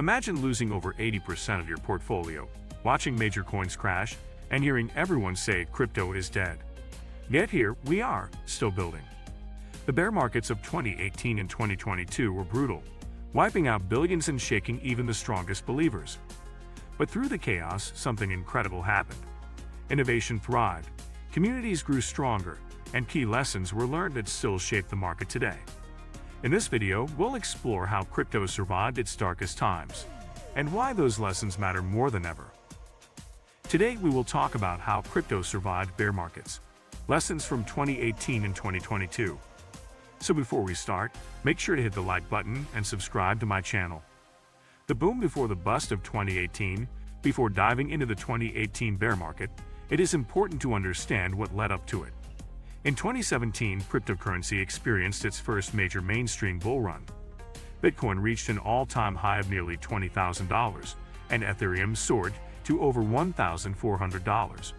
Imagine losing over 80% of your portfolio, watching major coins crash, and hearing everyone say crypto is dead. Yet here we are, still building. The bear markets of 2018 and 2022 were brutal, wiping out billions and shaking even the strongest believers. But through the chaos, something incredible happened. Innovation thrived, communities grew stronger, and key lessons were learned that still shape the market today. In this video, we'll explore how crypto survived its darkest times, and why those lessons matter more than ever. Today, we will talk about how crypto survived bear markets, lessons from 2018 and 2022. So before we start, make sure to hit the like button and subscribe to my channel. The boom before the bust of 2018. Before diving into the 2018 bear market, it is important to understand what led up to it. In 2017, cryptocurrency experienced its first major mainstream bull run. Bitcoin reached an all-time high of nearly $20,000, and Ethereum soared to over $1,400.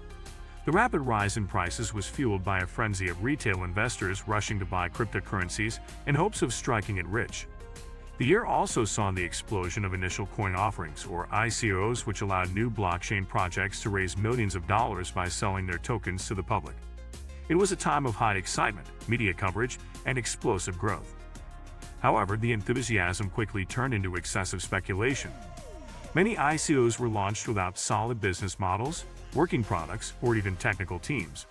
The rapid rise in prices was fueled by a frenzy of retail investors rushing to buy cryptocurrencies in hopes of striking it rich. The year also saw the explosion of initial coin offerings, or ICOs, which allowed new blockchain projects to raise millions of dollars by selling their tokens to the public. It was a time of high excitement, media coverage, and explosive growth. However, the enthusiasm quickly turned into excessive speculation. Many ICOs were launched without solid business models, working products, or even technical teams.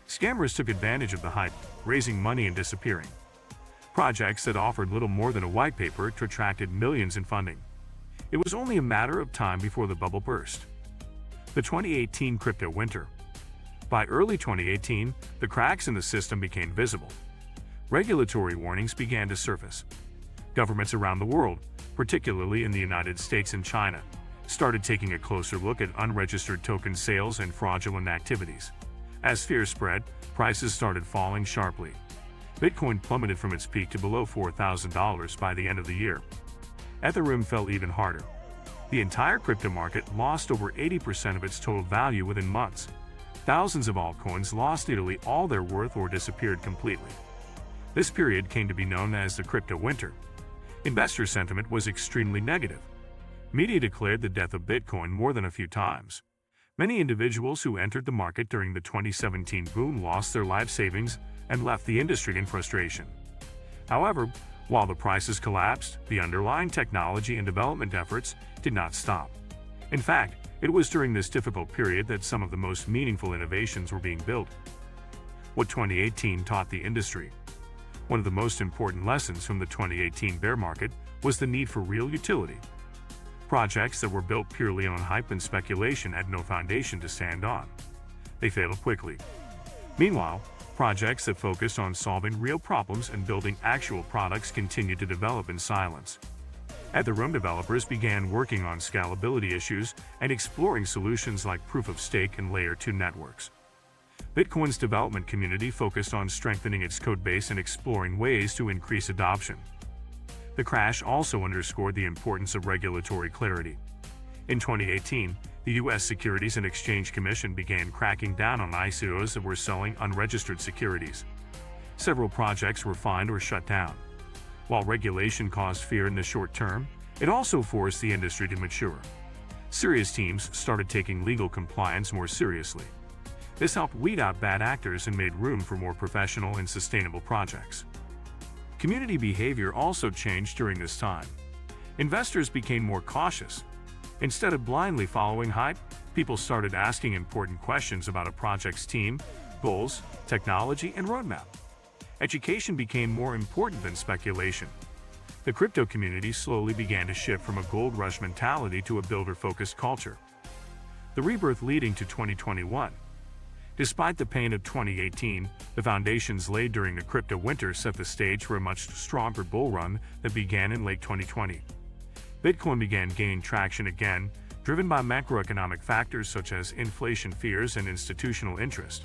Scammers took advantage of the hype, raising money and disappearing. Projects that offered little more than a white paper attracted millions in funding. It was only a matter of time before the bubble burst. The 2018 crypto winter. By early 2018, the cracks in the system became visible. Regulatory warnings began to surface. Governments around the world, particularly in the United States and China, started taking a closer look at unregistered token sales and fraudulent activities. As fear spread, prices started falling sharply. Bitcoin plummeted from its peak to below $4,000 by the end of the year. Ethereum fell even harder. The entire crypto market lost over 80% of its total value within months. Thousands of altcoins lost nearly all their worth or disappeared completely. This period came to be known as the crypto winter. Investor sentiment was extremely negative. Media declared the death of Bitcoin more than a few times. Many individuals who entered the market during the 2017 boom lost their life savings and left the industry in frustration. However, while the prices collapsed, the underlying technology and development efforts did not stop. In fact, it was during this difficult period that some of the most meaningful innovations were being built. What 2018 taught the industry. One of the most important lessons from the 2018 bear market was the need for real utility. Projects that were built purely on hype and speculation had no foundation to stand on. They failed quickly. Meanwhile, projects that focused on solving real problems and building actual products continued to develop in silence. Ethereum developers began working on scalability issues and exploring solutions like proof-of-stake and Layer 2 networks. Bitcoin's development community focused on strengthening its codebase and exploring ways to increase adoption. The crash also underscored the importance of regulatory clarity. In 2018, the U.S. Securities and Exchange Commission began cracking down on ICOs that were selling unregistered securities. Several projects were fined or shut down. While regulation caused fear in the short term, it also forced the industry to mature. Serious teams started taking legal compliance more seriously. This helped weed out bad actors and made room for more professional and sustainable projects. Community behavior also changed during this time. Investors became more cautious. Instead of blindly following hype, people started asking important questions about a project's team, goals, technology, and roadmap. Education became more important than speculation. The crypto community slowly began to shift from a gold rush mentality to a builder-focused culture. The rebirth leading to 2021. Despite the pain of 2018, the foundations laid during the crypto winter set the stage for a much stronger bull run that began in late 2020. Bitcoin began gaining traction again, driven by macroeconomic factors such as inflation fears and institutional interest.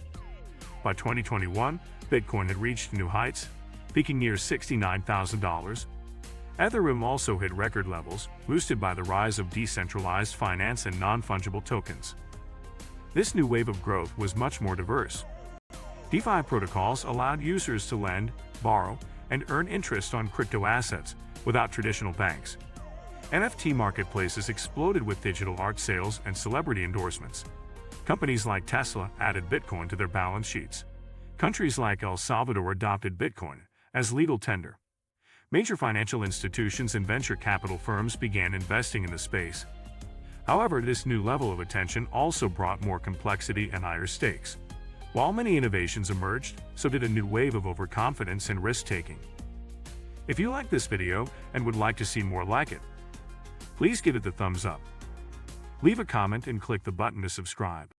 By 2021, Bitcoin had reached new heights, peaking near $69,000. Ethereum also hit record levels, boosted by the rise of decentralized finance and non-fungible tokens. This new wave of growth was much more diverse. DeFi protocols allowed users to lend, borrow, and earn interest on crypto assets without traditional banks. NFT marketplaces exploded with digital art sales and celebrity endorsements. Companies like Tesla added Bitcoin to their balance sheets. Countries like El Salvador adopted Bitcoin as legal tender. Major financial institutions and venture capital firms began investing in the space. However, this new level of attention also brought more complexity and higher stakes. While many innovations emerged, so did a new wave of overconfidence and risk-taking. If you like this video and would like to see more like it, please give it the thumbs up. Leave a comment and click the button to subscribe.